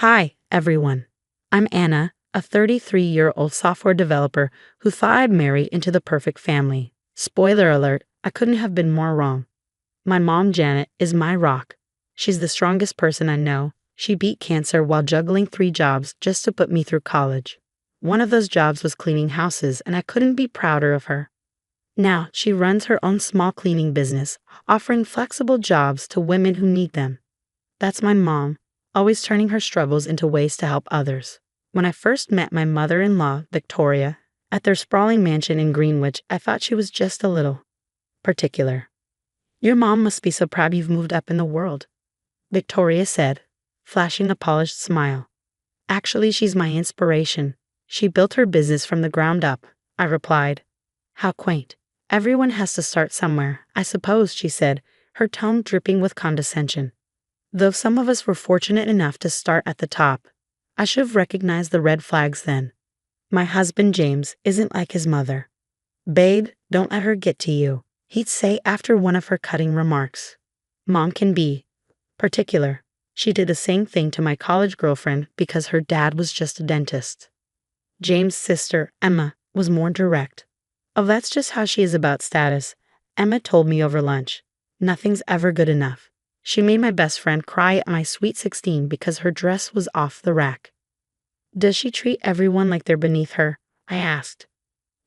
Hi, everyone. I'm Anna, a 33-year-old software developer who thought I'd marry into the perfect family. Spoiler alert, I couldn't have been more wrong. My mom, Janet, is my rock. She's the strongest person I know. She beat cancer while juggling 3 jobs just to put me through college. One of those jobs was cleaning houses, and I couldn't be prouder of her. Now, she runs her own small cleaning business, offering flexible jobs to women who need them. That's my mom, always turning her struggles into ways to help others. When I first met my mother-in-law, Victoria, at their sprawling mansion in Greenwich, I thought she was just a little particular. "Your mom must be so proud you've moved up in the world," Victoria said, flashing a polished smile. "Actually, she's my inspiration. She built her business from the ground up," I replied. "How quaint. Everyone has to start somewhere, I suppose," she said, her tone dripping with condescension. Though some of us were fortunate enough to start at the top, I should have recognized the red flags then. My husband James isn't like his mother. "Babe, don't let her get to you," he'd say after one of her cutting remarks. Mom can be particular. She did the same thing to my college girlfriend because her dad was just a dentist. James' sister, Emma, was more direct. "Oh, that's just how she is about status," Emma told me over lunch. "Nothing's ever good enough." She made my best friend cry at my sweet 16 because her dress was off the rack. "Does she treat everyone like they're beneath her?" I asked.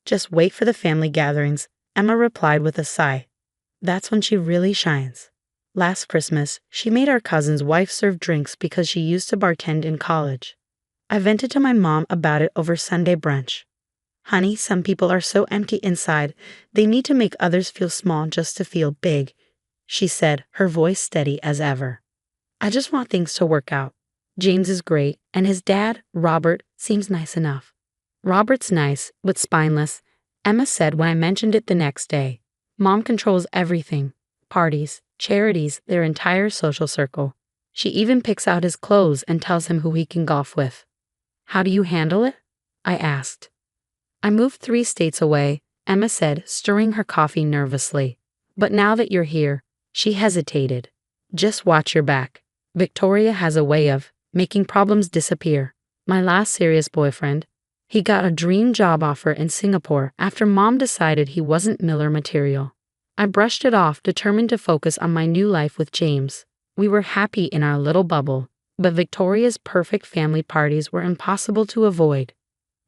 "Just wait for the family gatherings," Emma replied with a sigh. "That's when she really shines." Last Christmas, she made our cousin's wife serve drinks because she used to bartend in college. I vented to my mom about it over Sunday brunch. "Honey, some people are so empty inside, they need to make others feel small just to feel big," she said, her voice steady as ever. "I just want things to work out. James is great, and his dad, Robert, seems nice enough." "Robert's nice, but spineless," Emma said when I mentioned it the next day. "Mom controls everything. Parties, charities, their entire social circle. She even picks out his clothes and tells him who he can golf with." "How do you handle it?" I asked. "I moved 3 states away," Emma said, stirring her coffee nervously. "But now that you're here," she hesitated. "Just watch your back. Victoria has a way of making problems disappear. My last serious boyfriend, he got a dream job offer in Singapore after Mom decided he wasn't Miller material. I brushed it off, determined to focus on my new life with James. We were happy in our little bubble, but Victoria's perfect family parties were impossible to avoid.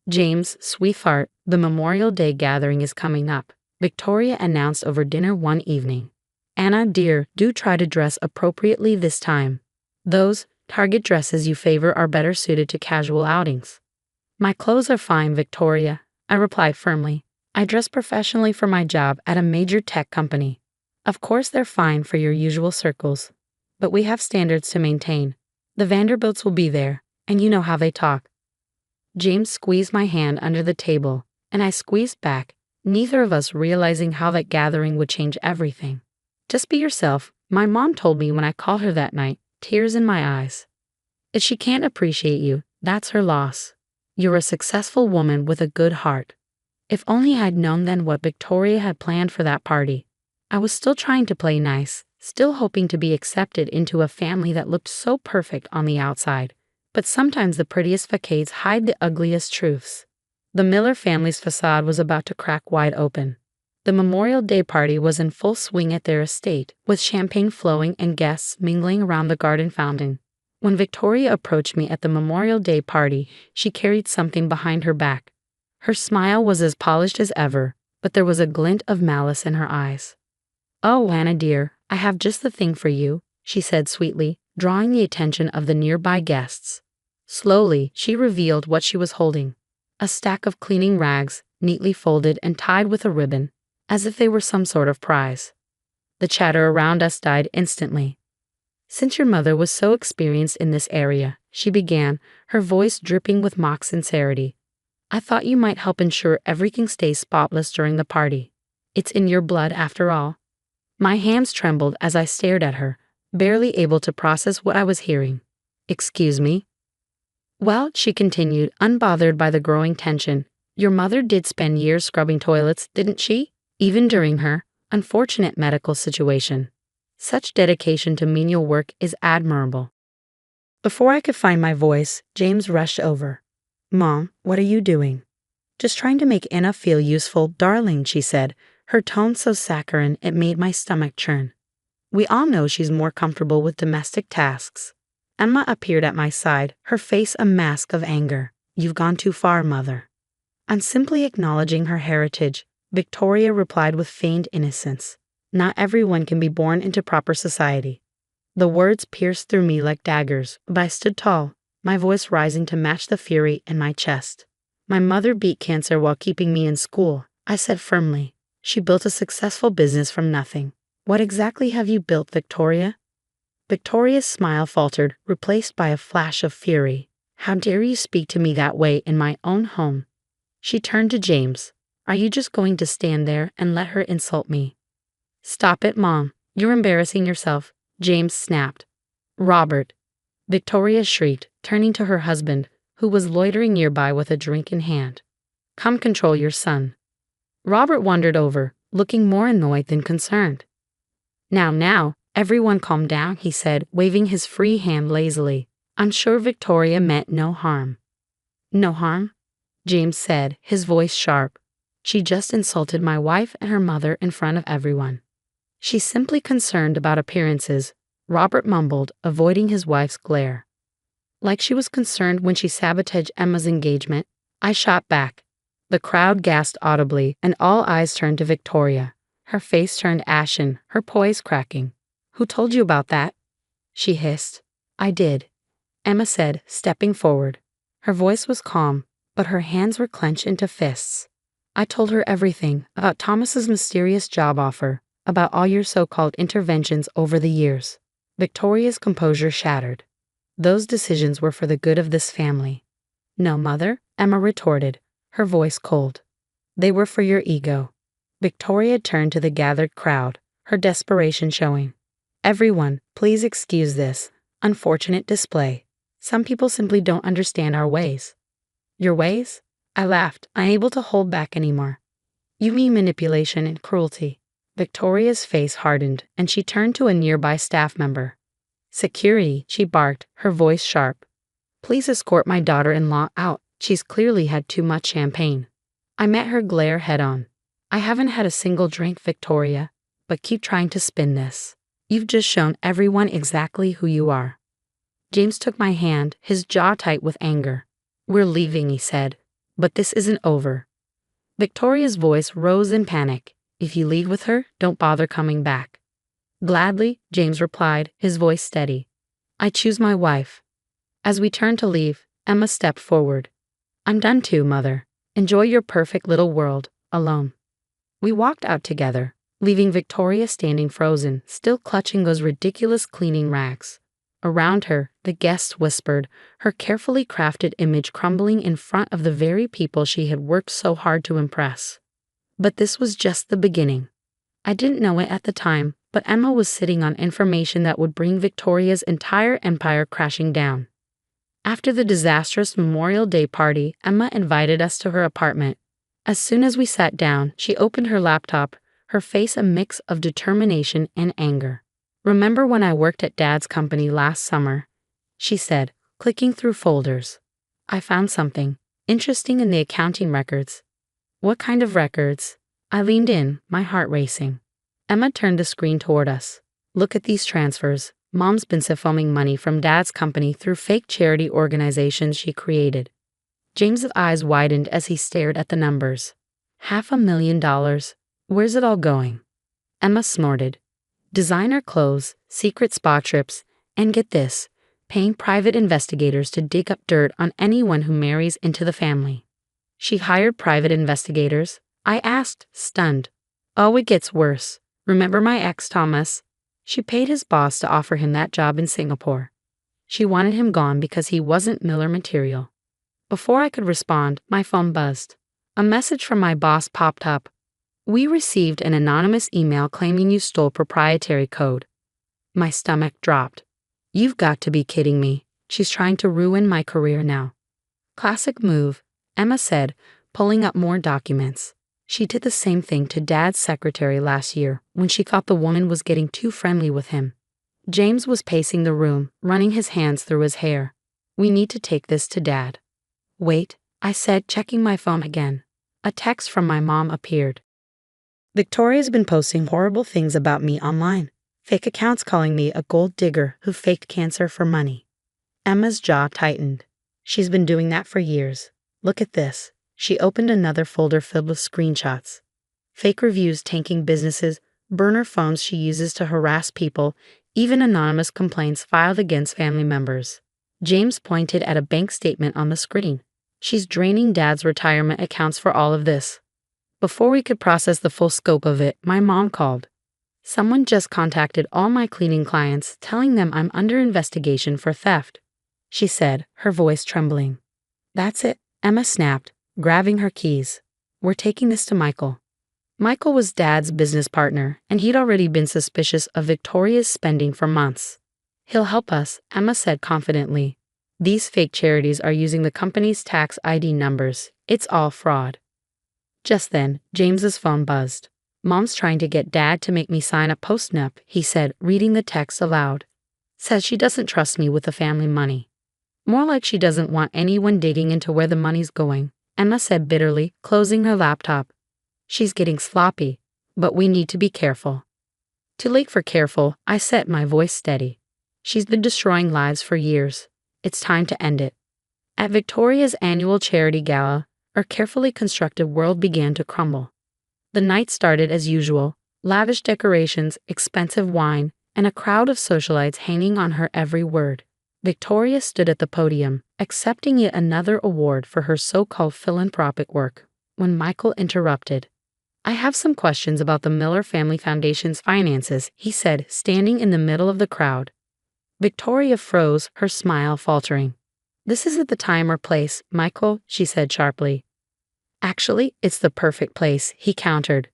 "James, sweetheart, the Memorial Day gathering is coming up," Victoria announced over dinner one evening. "Anna, dear, do try to dress appropriately this time. Those Target dresses you favor are better suited to casual outings." "My clothes are fine, Victoria," I replied firmly. "I dress professionally for my job at a major tech company. Of course they're fine for your usual circles, but we have standards to maintain. The Vanderbilts will be there, and you know how they talk." James squeezed my hand under the table, and I squeezed back, neither of us realizing how that gathering would change everything. "Just be yourself," my mom told me when I called her that night, tears in my eyes. "If she can't appreciate you, that's her loss. You're a successful woman with a good heart." If only I'd known then what Victoria had planned for that party. I was still trying to play nice, still hoping to be accepted into a family that looked so perfect on the outside. But sometimes the prettiest facades hide the ugliest truths. The Miller family's facade was about to crack wide open. The Memorial Day party was in full swing at their estate, with champagne flowing and guests mingling around the garden fountain. When Victoria approached me at the Memorial Day party, she carried something behind her back. Her smile was as polished as ever, but there was a glint of malice in her eyes. "Oh, Anna dear, I have just the thing for you," she said sweetly, drawing the attention of the nearby guests. Slowly, she revealed what she was holding. A stack of cleaning rags, neatly folded and tied with a ribbon, as if they were some sort of prize. The chatter around us died instantly. "Since your mother was so experienced in this area," she began, her voice dripping with mock sincerity, "I thought you might help ensure everything stays spotless during the party. It's in your blood after all." My hands trembled as I stared at her, barely able to process what I was hearing. "Excuse me?" "Well," she continued, unbothered by the growing tension, "your mother did spend years scrubbing toilets, didn't she? Even during her unfortunate medical situation. Such dedication to menial work is admirable." Before I could find my voice, James rushed over. Mom, what are you doing? Just trying to make Anna feel useful, darling, she said, her tone so saccharine it made my stomach churn. We all know she's more comfortable with domestic tasks. Emma appeared at my side, her face a mask of anger. You've gone too far, Mother. I'm simply acknowledging her heritage, Victoria replied with feigned innocence. Not everyone can be born into proper society. The words pierced through me like daggers, but I stood tall, my voice rising to match the fury in my chest. My mother beat cancer while keeping me in school, I said firmly. She built a successful business from nothing. What exactly have you built, Victoria? Victoria's smile faltered, replaced by a flash of fury. How dare you speak to me that way in my own home? She turned to James. Are you just going to stand there and let her insult me? Stop it, Mom. You're embarrassing yourself, James snapped. Robert. Victoria shrieked, turning to her husband, who was loitering nearby with a drink in hand. Come control your son. Robert wandered over, looking more annoyed than concerned. Now, everyone calm down, he said, waving his free hand lazily. I'm sure Victoria meant no harm. No harm? James said, his voice sharp. She just insulted my wife and her mother in front of everyone. She's simply concerned about appearances, Robert mumbled, avoiding his wife's glare. Like she was concerned when she sabotaged Emma's engagement, I shot back. The crowd gasped audibly, and all eyes turned to Victoria. Her face turned ashen, her poise cracking. Who told you about that? She hissed. I did, Emma said, stepping forward. Her voice was calm, but her hands were clenched into fists. I told her everything about Thomas's mysterious job offer, about all your so-called interventions over the years. Victoria's composure shattered. Those decisions were for the good of this family. No, Mother, Emma retorted, her voice cold. They were for your ego. Victoria turned to the gathered crowd, her desperation showing. Everyone, please excuse this unfortunate display. Some people simply don't understand our ways. Your ways? I laughed, unable to hold back anymore. You mean manipulation and cruelty. Victoria's face hardened, and she turned to a nearby staff member. Security, she barked, her voice sharp. Please escort my daughter-in-law out. She's clearly had too much champagne. I met her glare head-on. I haven't had a single drink, Victoria, but keep trying to spin this. You've just shown everyone exactly who you are. James took my hand, his jaw tight with anger. We're leaving, he said, but this isn't over. Victoria's voice rose in panic. If you leave with her, don't bother coming back. Gladly, James replied, his voice steady. I choose my wife. As we turned to leave, Emma stepped forward. I'm done too, Mother. Enjoy your perfect little world, alone. We walked out together, leaving Victoria standing frozen, still clutching those ridiculous cleaning rags. Around her, the guests whispered, her carefully crafted image crumbling in front of the very people she had worked so hard to impress. But this was just the beginning. I didn't know it at the time, but Emma was sitting on information that would bring Victoria's entire empire crashing down. After the disastrous Memorial Day party, Emma invited us to her apartment. As soon as we sat down, she opened her laptop, her face a mix of determination and anger. Remember when I worked at Dad's company last summer? She said, clicking through folders. I found something interesting in the accounting records. What kind of records? I leaned in, my heart racing. Emma turned the screen toward us. Look at these transfers. Mom's been siphonning money from Dad's company through fake charity organizations she created. James's eyes widened as he stared at the numbers. $500,000. Where's it all going? Emma snorted. Designer clothes, secret spa trips, and get this, paying private investigators to dig up dirt on anyone who marries into the family. She hired private investigators? I asked, stunned. Oh, it gets worse. Remember my ex, Thomas? She paid his boss to offer him that job in Singapore. She wanted him gone because he wasn't Miller material. Before I could respond, my phone buzzed. A message from my boss popped up. We received an anonymous email claiming you stole proprietary code. My stomach dropped. You've got to be kidding me. She's trying to ruin my career now. Classic move, Emma said, pulling up more documents. She did the same thing to Dad's secretary last year when she thought the woman was getting too friendly with him. James was pacing the room, running his hands through his hair. We need to take this to Dad. Wait, I said, checking my phone again. A text from my mom appeared. Victoria's been posting horrible things about me online. Fake accounts calling me a gold digger who faked cancer for money. Emma's jaw tightened. She's been doing that for years. Look at this. She opened another folder filled with screenshots. Fake reviews tanking businesses, burner phones she uses to harass people, even anonymous complaints filed against family members. James pointed at a bank statement on the screen. She's draining Dad's retirement accounts for all of this. Before we could process the full scope of it, my mom called. Someone just contacted all my cleaning clients, telling them I'm under investigation for theft, she said, her voice trembling. That's it, Emma snapped, grabbing her keys. We're taking this to Michael. Michael was Dad's business partner, and he'd already been suspicious of Victoria's spending for months. He'll help us, Emma said confidently. These fake charities are using the company's tax ID numbers. It's all fraud. Just then, James's phone buzzed. Mom's trying to get Dad to make me sign a postnup, he said, reading the text aloud. Says she doesn't trust me with the family money. More like she doesn't want anyone digging into where the money's going, Emma said bitterly, closing her laptop. She's getting sloppy, but we need to be careful. Too late for careful, I set my voice steady. She's been destroying lives for years. It's time to end it. At Victoria's annual charity gala, our carefully constructed world began to crumble. The night started as usual, lavish decorations, expensive wine, and a crowd of socialites hanging on her every word. Victoria stood at the podium, accepting yet another award for her so-called philanthropic work, when Michael interrupted. I have some questions about the Miller Family Foundation's finances, he said, standing in the middle of the crowd. Victoria froze, her smile faltering. This isn't the time or place, Michael, she said sharply. Actually, it's the perfect place, he countered.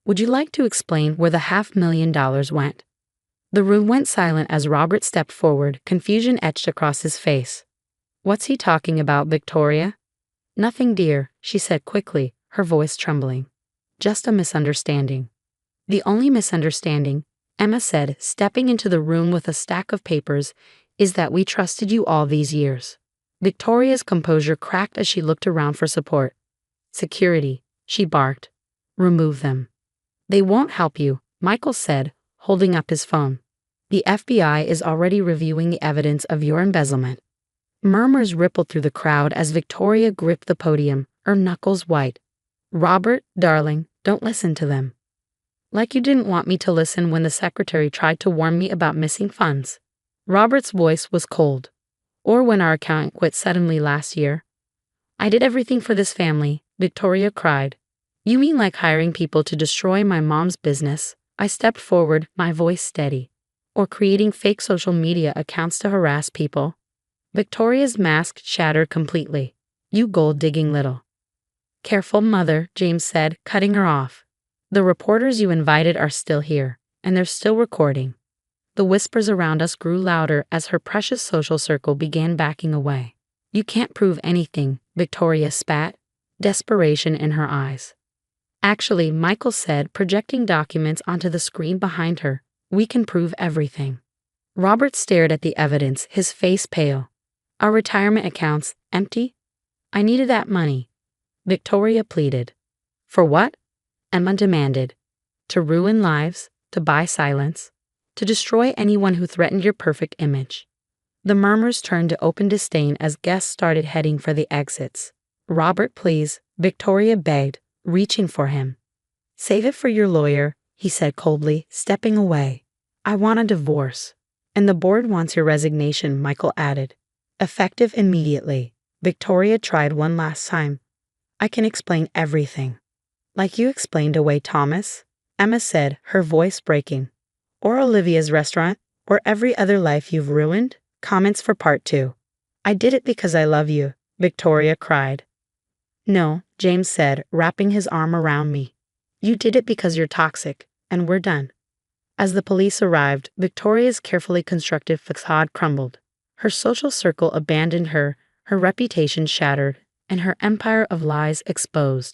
Would you like to explain where the $500,000 went? The room went silent as Robert stepped forward, confusion etched across his face. What's he talking about, Victoria? Nothing, dear, she said quickly, her voice trembling. Just a misunderstanding. The only misunderstanding, Emma said, stepping into the room with a stack of papers, is that we trusted you all these years. Victoria's composure cracked as she looked around for support. Security, she barked. Remove them. They won't help you, Michael said, holding up his phone. The FBI is already reviewing the evidence of your embezzlement. Murmurs rippled through the crowd as Victoria gripped the podium, her knuckles white. Robert, darling, don't listen to them. Like you didn't want me to listen when the secretary tried to warn me about missing funds. Robert's voice was cold. Or when our accountant quit suddenly last year. I did everything for this family, Victoria cried. You mean like hiring people to destroy my mom's business? I stepped forward, my voice steady. Or creating fake social media accounts to harass people? Victoria's mask shattered completely. You gold-digging little. Careful, mother, James said, cutting her off. The reporters you invited are still here, and they're still recording. The whispers around us grew louder as her precious social circle began backing away. You can't prove anything, Victoria spat, desperation in her eyes. Actually, Michael said, projecting documents onto the screen behind her, we can prove everything. Robert stared at the evidence, his face pale. Our retirement accounts, empty? I needed that money. Victoria pleaded. For what? Emma demanded. To ruin lives, to buy silence, to destroy anyone who threatened your perfect image. The murmurs turned to open disdain as guests started heading for the exits. Robert, please, Victoria begged, reaching for him. Save it for your lawyer, he said coldly, stepping away. I want a divorce. And the board wants your resignation, Michael added. Effective immediately. Victoria tried one last time. I can explain everything. Like you explained away Thomas, Emma said, her voice breaking. Or Olivia's restaurant, or every other life you've ruined? Comments for part 2. I did it because I love you, Victoria cried. No, James said, wrapping his arm around me. You did it because you're toxic, and we're done. As the police arrived, Victoria's carefully constructed facade crumbled. Her social circle abandoned her, her reputation shattered, and her empire of lies exposed.